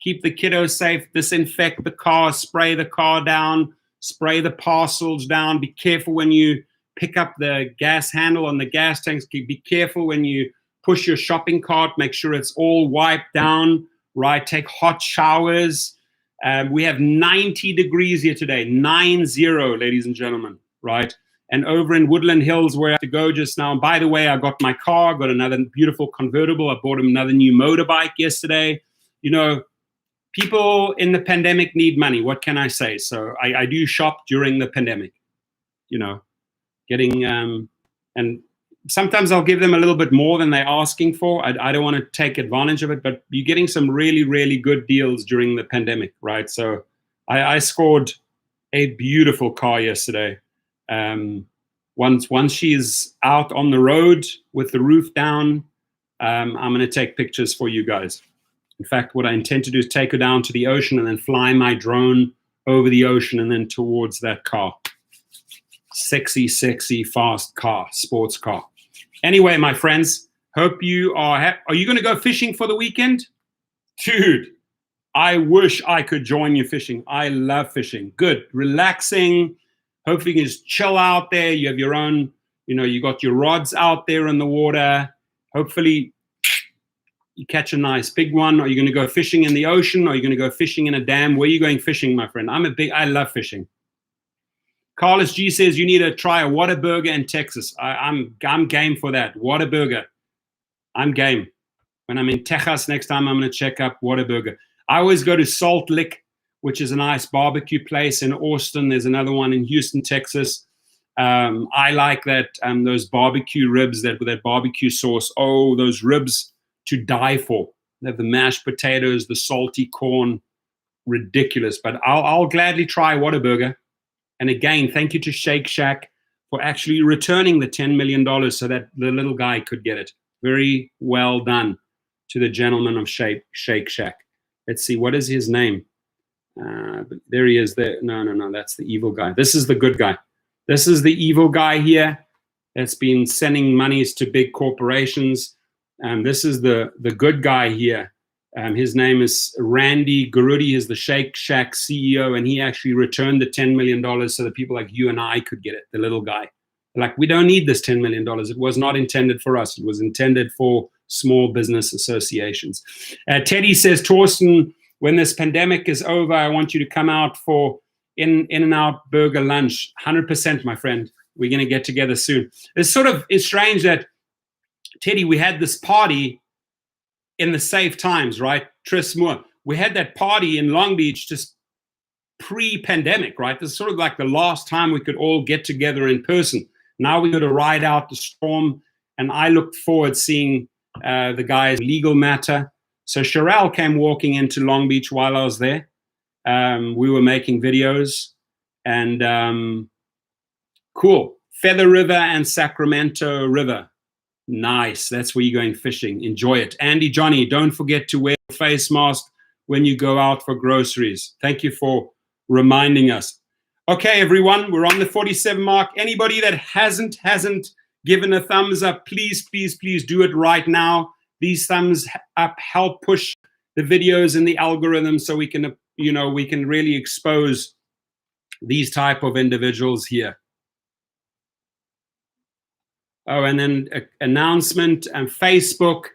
Keep the kiddos safe, disinfect the car, spray the car down, spray the parcels down. Be careful when you pick up the gas handle on the gas tanks. Be careful when you push your shopping cart. Make sure it's all wiped down, right? Take hot showers. We have 90 degrees here today, 90, ladies and gentlemen, right? And over in Woodland Hills, where I have to go just now. And by the way, I got my car, got another beautiful convertible. I bought him another new motorbike yesterday. You know, people in the pandemic need money. What can I say? So I do shop during the pandemic, you know, getting, and sometimes I'll give them a little bit more than they're asking for. I don't want to take advantage of it, but you're getting some really good deals during the pandemic, right? So I scored a beautiful car yesterday. Once she's out on the road with the roof down, I'm going to take pictures for you guys. In fact, what I intend to do is take her down to the ocean and then fly my drone over the ocean and then towards that car. sexy, fast car, sports car. Anyway, my friends, hope you are you going to go fishing for the weekend? Dude, I wish I could join you fishing. I love fishing. Good, relaxing. Hopefully you can just chill out there. You have your own, you got your rods out there in the water. Hopefully you catch a nice big one. Are you going to go fishing in the ocean? Are you going to go fishing in a dam? Where are you going fishing, my friend? I love fishing. Carlos G says you need to try a Whataburger in Texas. I'm game for that. Whataburger. I'm game. When I'm in Texas next time, I'm going to check up Whataburger. I always go to Salt Lick, which is a nice barbecue place in Austin. There's another one in Houston, Texas. I like that those barbecue ribs with that barbecue sauce. Oh, those ribs to die for. They have the mashed potatoes, the salty corn, ridiculous. But I'll gladly try Whataburger. And again, thank you to Shake Shack for actually returning the $10 million so that the little guy could get it. Very well done to the gentleman of Shake Shack. Let's see, what is his name? There he is. There. No, that's the evil guy. This is the good guy. This is the evil guy here that's been sending monies to big corporations. This is the good guy here. His name is Randy Garudi. He's the Shake Shack CEO, and he actually returned the $10 million so that people like you and I could get it, the little guy. Like, we don't need this $10 million. It was not intended for us. It was intended for small business associations. Teddy says, Torsten, when this pandemic is over, I want you to come out for In-N-Out Burger lunch. 100%, my friend. We're going to get together soon. It's strange that, Teddy, we had this party in the safe times, right? Tris Moore. We had that party in Long Beach just pre-pandemic, right? This is sort of like the last time we could all get together in person. Now we got to ride out the storm, and I looked forward seeing the guy's legal matter. So Sherelle came walking into Long Beach while I was there. We were making videos, and cool. Feather River and Sacramento River. Nice. That's where you're going fishing. Enjoy it. Andy, Johnny, don't forget to wear a face mask when you go out for groceries. Thank you for reminding us. Okay, everyone, we're on the 47 mark. Anybody that hasn't given a thumbs up, please do it right now. These thumbs up help push the videos in the algorithm so we can, we can really expose these type of individuals here. Oh, and then announcement and Facebook.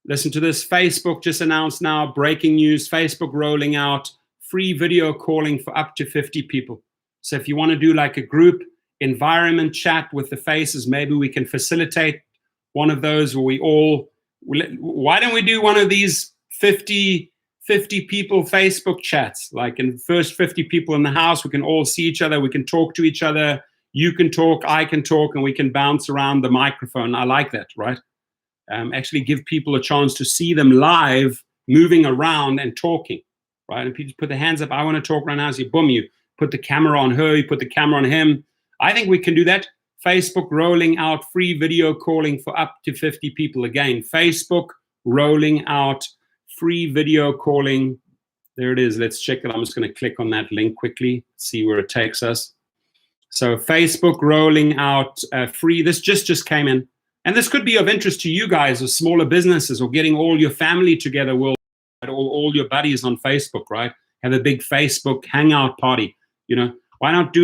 Listen to this. Facebook just announced now, breaking news, Facebook rolling out free video calling for up to 50 people. So if you want to do like a group environment chat with the faces, maybe we can facilitate one of those where why don't we do one of these 50 people Facebook chats? Like, in the first 50 people in the house, we can all see each other. We can talk to each other. You can talk, I can talk, and we can bounce around the microphone. I like that, right? Actually give people a chance to see them live, moving around and talking, right? And people put their hands up. I want to talk right now. So you, boom, you put the camera on her, you put the camera on him. I think we can do that. Facebook rolling out free video calling for up to 50 people. Again, Facebook rolling out free video calling. There it is. Let's check it. I'm just going to click on that link quickly, see where it takes us. So Facebook rolling out free. This just came in. And this could be of interest to you guys or smaller businesses, or getting all your family together, all your buddies on Facebook, right? Have a big Facebook hangout party. Why not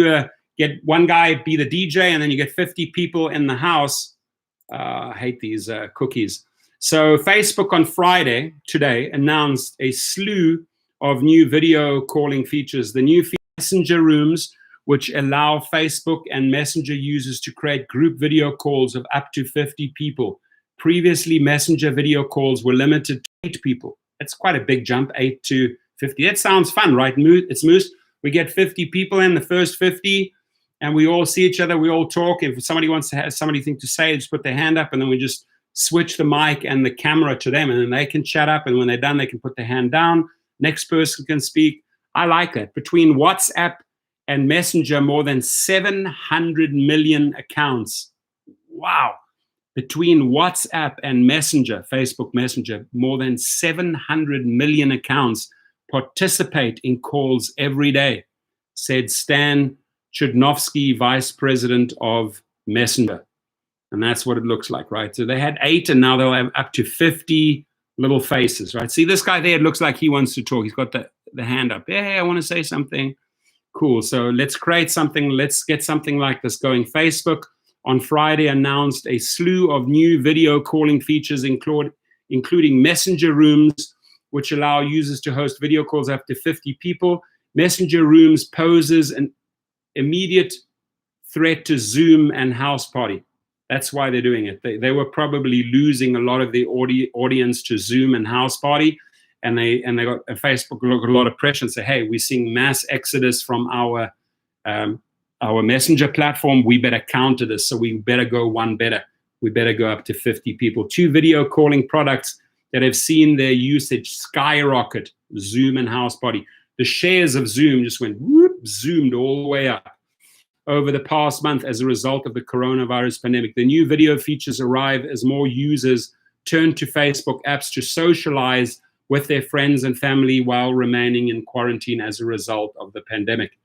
get one guy be the DJ, and then you get 50 people in the house. I hate these cookies. So Facebook on Friday, today, announced a slew of new video calling features. The new Messenger rooms, which allow Facebook and Messenger users to create group video calls of up to 50 people. Previously, Messenger video calls were limited to 8 people. That's quite a big jump, 8 to 50. That sounds fun, right? It's Moose. We get 50 people in, the first 50, and we all see each other. We all talk. If somebody wants to have something to say, just put their hand up, and then we just switch the mic and the camera to them, and then they can chat up, and when they're done, they can put their hand down. Next person can speak. I like that. Between WhatsApp and Messenger, more than 700 million accounts. Wow. Between WhatsApp and Messenger, Facebook Messenger, more than 700 million accounts participate in calls every day, said Stan Chudnovsky, vice president of Messenger. And that's what it looks like, right? So they had 8, and now they'll have up to 50 little faces, right? See this guy there, it looks like he wants to talk. He's got the hand up. Hey, I want to say something. Cool. So let's create something. Let's get something like this going. Facebook on Friday announced a slew of new video calling features, including Messenger Rooms, which allow users to host video calls up to 50 people. Messenger Rooms poses an immediate threat to Zoom and House Party. That's why they're doing it. They were probably losing a lot of the audience to Zoom and House Party, and they got Facebook got a lot of pressure and say, hey, we're seeing mass exodus from our Messenger platform. We better counter this, so we better go one better. We better go up to 50 people. 2 video calling products that have seen their usage skyrocket: Zoom and House Party. The shares of Zoom just went whoop, zoomed all the way up over the past month as a result of the coronavirus pandemic. The new video features arrive as more users turn to Facebook apps to socialize with their friends and family while remaining in quarantine as a result of the pandemic.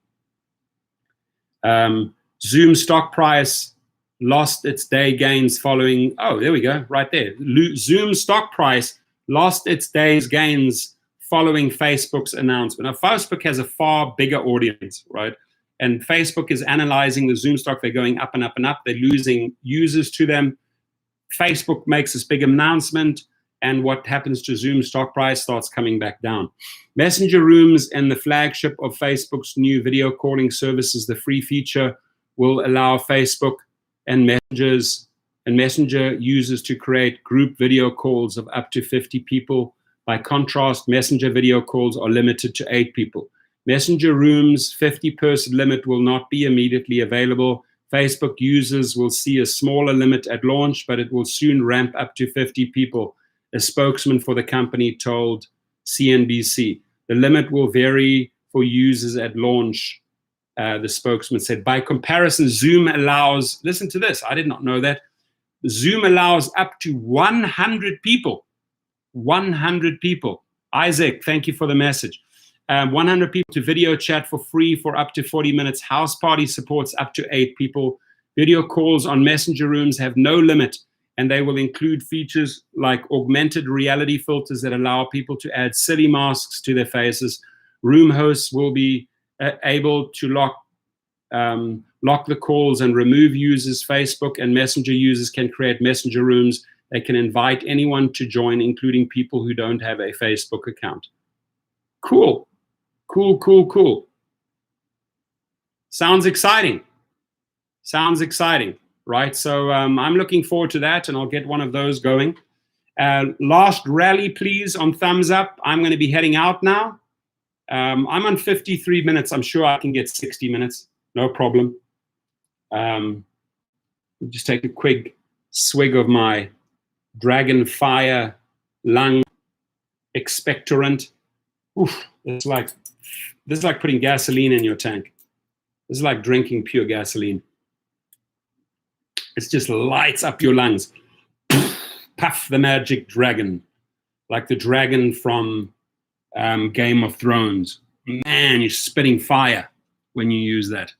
Zoom stock price lost its day gains following, oh, there we go, right there. Zoom stock price lost its day's gains following Facebook's announcement. Now, Facebook has a far bigger audience, right? And Facebook is analyzing the Zoom stock. They're going up and up and up. They're losing users to them. Facebook makes this big announcement, and what happens to Zoom stock price starts coming back down. Messenger Rooms and the flagship of Facebook's new video calling services, the free feature, will allow Facebook and Messenger users to create group video calls of up to 50 people. By contrast, Messenger video calls are limited to 8 people. Messenger Rooms' 50-person limit will not be immediately available. Facebook users will see a smaller limit at launch, but it will soon ramp up to 50 people, a spokesman for the company told CNBC. The limit will vary for users at launch, the spokesman said. By comparison, Zoom allows, listen to this, I did not know that, Zoom allows up to 100 people. 100 people. Isaac, thank you for the message. 100 people to video chat for free for up to 40 minutes. House Party supports up to 8 people. Video calls on Messenger Rooms have no limit, and they will include features like augmented reality filters that allow people to add silly masks to their faces. Room hosts will be able to lock the calls and remove users. Facebook and Messenger users can create Messenger Rooms. They can invite anyone to join, including people who don't have a Facebook account. Cool. Cool, cool, cool. Sounds exciting. Sounds exciting, right? So I'm looking forward to that, and I'll get one of those going. Last rally, please, on thumbs up. I'm going to be heading out now. I'm on 53 minutes. I'm sure I can get 60 minutes. No problem. Just take a quick swig of my Dragon Fire lung expectorant. Oof, this is like putting gasoline in your tank. This is like drinking pure gasoline. It just lights up your lungs. Puff the magic dragon, like the dragon from Game of Thrones. Man, you're spitting fire when you use that.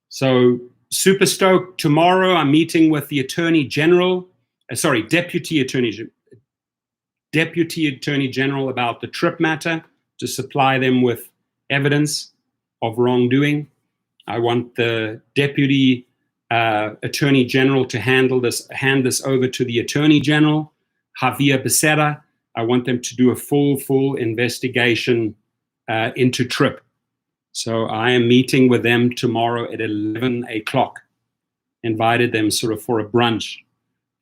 So super stoked. Tomorrow I'm meeting with the Attorney General, Deputy Attorney General about the Trip matter, to supply them with evidence of wrongdoing. I want the Deputy Attorney General to hand this over to the Attorney General, Javier Becerra. I want them to do a full investigation into Trip. So I am meeting with them tomorrow at 11 o'clock. Invited them sort of for a brunch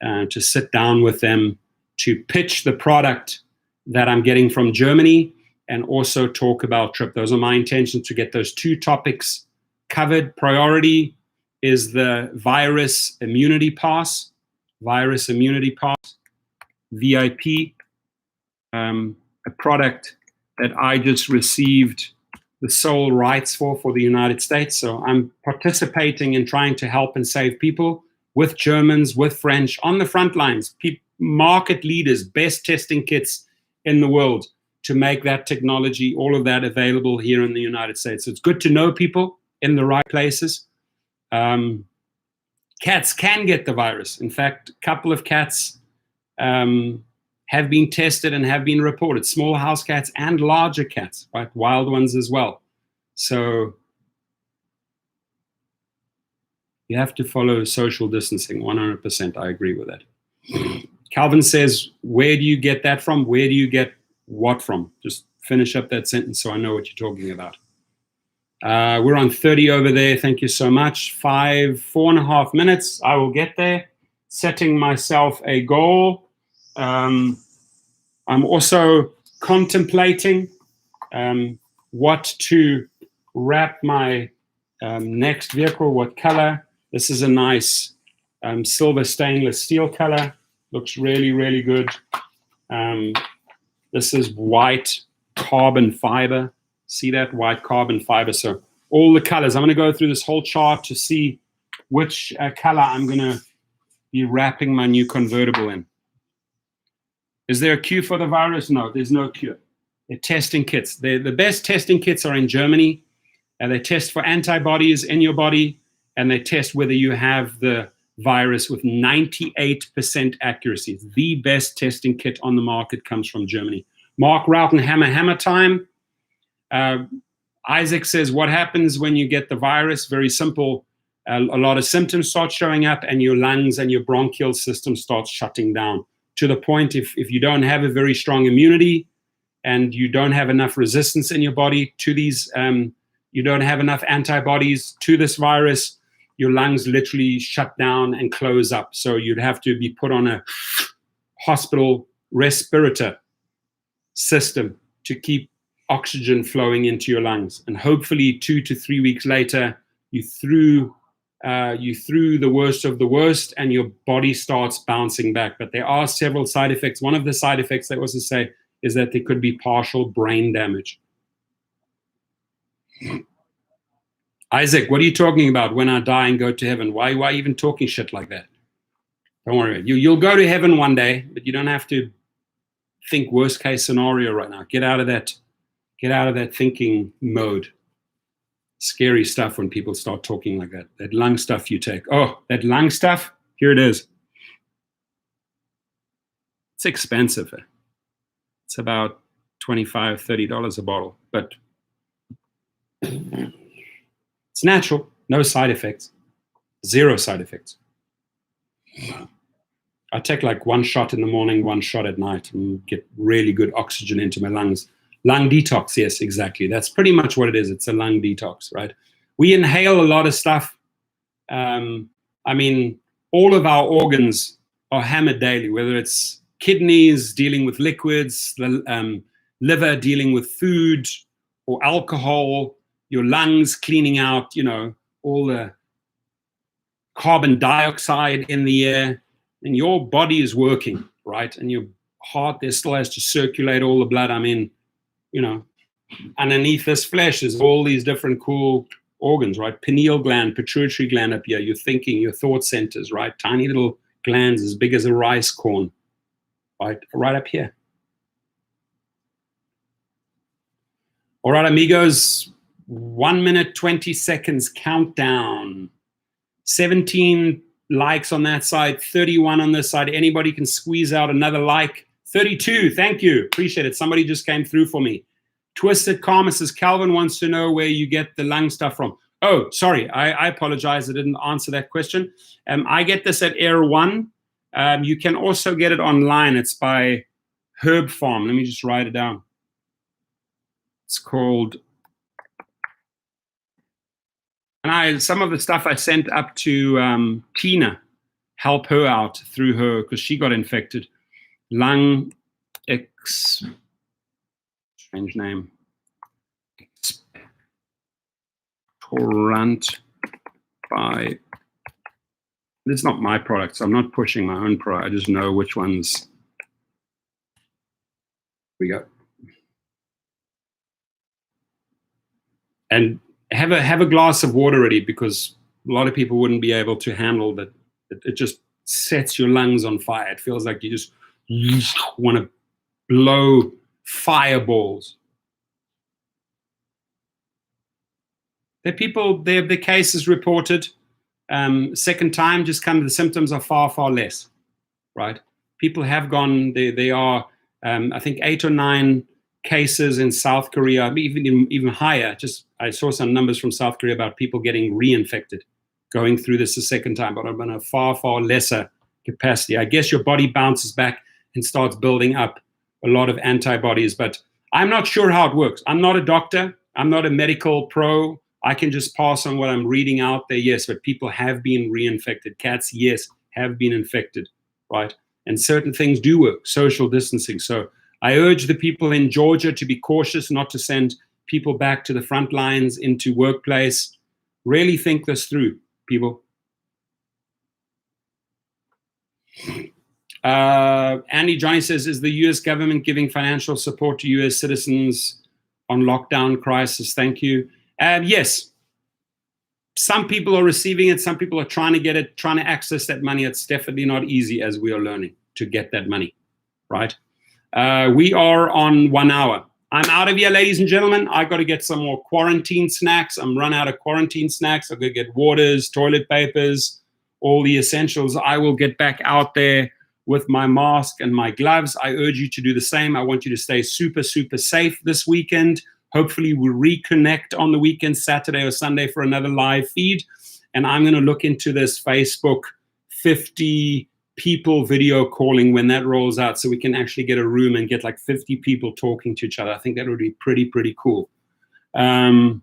to sit down with them to pitch the product that I'm getting from Germany and also talk about Trip. Those are my intentions, to get those 2 topics covered. Priority is the Virus Immunity Pass, VIP, a product that I just received the sole rights for the United States. So I'm participating in trying to help and save people with Germans, with French, on the front lines, market leaders, best testing kits in the world, to make that technology, all of that available here in the United States. So it's good to know people in the right places. Cats can get the virus. In fact, a couple of cats have been tested and have been reported, small house cats and larger cats, right? Wild ones as well. So you have to follow social distancing, 100%. I agree with that. Calvin says, where do you get that from? Where do you get what from? Just finish up that sentence so I know what you're talking about. We're on 30 over there. Thank you so much. 4.5 minutes. I will get there. Setting myself a goal. I'm also contemplating what to wrap my next vehicle, what color. This is a nice silver stainless steel color. Looks really, really good. This is white carbon fiber. See that? White carbon fiber. So all the colors. I'm going to go through this whole chart to see which color I'm going to be wrapping my new convertible in. Is there a cure for the virus? No, there's no cure. They're testing kits. The best testing kits are in Germany. And they test for antibodies in your body, and they test whether you have the virus with 98% accuracy. The best testing kit on the market comes from Germany. Mark Rautenhammer, hammer time. Isaac says, what happens when you get the virus? Very simple. A lot of symptoms start showing up, and your lungs and your bronchial system starts shutting down. To the point, if you don't have a very strong immunity and you don't have enough resistance in your body to these, you don't have enough antibodies to this virus, your lungs literally shut down and close up. So you'd have to be put on a hospital respirator system to keep oxygen flowing into your lungs. And hopefully 2 to 3 weeks later, you through the worst of the worst, and your body starts bouncing back. But there are several side effects. One of the side effects, they also say, is that there could be partial brain damage. Isaac, what are you talking about? When I die and go to heaven? Why even talking shit like that? Don't worry. You'll go to heaven one day, but you don't have to think worst case scenario right now. Get out of that thinking mode. Scary stuff when people start talking like that. That lung stuff you take. Oh, that lung stuff, here it is. It's expensive. It's about $25, $30 a bottle, but it's natural, no side effects, 0 side effects. I take like 1 shot in the morning, 1 shot at night, and get really good oxygen into my lungs. Lung detox, yes, exactly. That's pretty much what it is. It's a lung detox, right? We inhale a lot of stuff. I mean, all of our organs are hammered daily, whether it's kidneys dealing with liquids, the liver dealing with food or alcohol, your lungs cleaning out, all the carbon dioxide in the air, and your body is working, right? And your heart there still has to circulate all the blood. I mean, underneath this flesh is all these different cool organs, right? Pineal gland, pituitary gland up here, your thinking, your thought centers, right? Tiny little glands as big as a rice corn, right up here. All right, amigos, 1 minute, 20 seconds countdown. 17 likes on that side, 31 on this side. Anybody can squeeze out another like. 32, thank you, appreciate it. Somebody just came through for me. Twisted Karma says, Calvin wants to know where you get the lung stuff from. Oh, sorry, I apologize, I didn't answer that question. I get this at Air One. You can also get it online. It's by Herb Farm. Let me just write it down. It's called, and some of the stuff I sent up to Tina, help her out through her, because she got infected. Lung X, strange name. Torrent by, it's not my product, so I'm not pushing my own product. I just know which ones we got. And have a glass of water ready, because a lot of people wouldn't be able to handle that. It just sets your lungs on fire. It feels like you just want to blow fireballs. The case is reported. Second time, just kind of the symptoms are far, far less, right? People have gone, they are, I think 8 or 9 cases in South Korea, even higher. Just I saw some numbers from South Korea about people getting reinfected, going through this a second time, but on a far, far lesser capacity. I guess your body bounces back and starts building up a lot of antibodies, but I'm not sure how it works. I'm not a doctor. I'm not a medical pro. I can just pass on what I'm reading out there. Yes, but people have been reinfected. Cats, yes, have been infected, right? And certain things do work, social distancing. So I urge the people in Georgia to be cautious, not to send people back to the front lines into workplace. Really think this through, people. Andy Johnny says, is the US government giving financial support to US citizens on lockdown crisis? Thank you. Yes. Some people are receiving it. Some people are trying to get it, trying to access that money. It's definitely not easy, as we are learning, to get that money, right? We are on 1 hour. I'm out of here, ladies and gentlemen. I got to get some more quarantine snacks. I'm run out of quarantine snacks. I've got to get waters, toilet papers, all the essentials. I will get back out there with my mask and my gloves. I urge you to do the same. I want you to stay super, super safe this weekend. Hopefully we'll reconnect on the weekend, Saturday or Sunday, for another live feed. And I'm going to look into this Facebook 50 people video calling when that rolls out, so we can actually get a room and get like 50 people talking to each other. I think that would be pretty cool. You're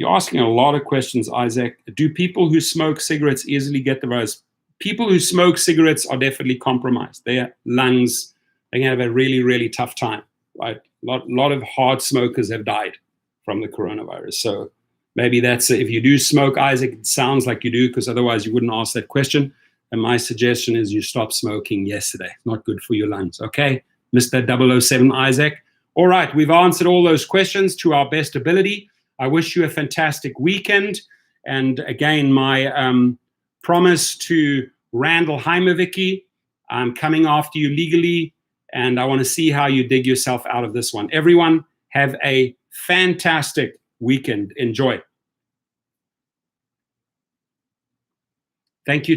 asking a lot of questions, Isaac. Do people who smoke cigarettes easily get the virus? People who smoke cigarettes are definitely compromised. Their lungs, they can have a really, really tough time, right? A lot of hard smokers have died from the coronavirus. So maybe that's, if you do smoke, Isaac, it sounds like you do, because otherwise you wouldn't ask that question. And my suggestion is you stop smoking yesterday. Not good for your lungs, okay? Mr. 007 Isaac. All right, we've answered all those questions to our best ability. I wish you a fantastic weekend. And again, my promise to Randall Heimovicki, I'm coming after you legally, and I want to see how you dig yourself out of this one. Everyone, have a fantastic weekend. Enjoy. Thank you.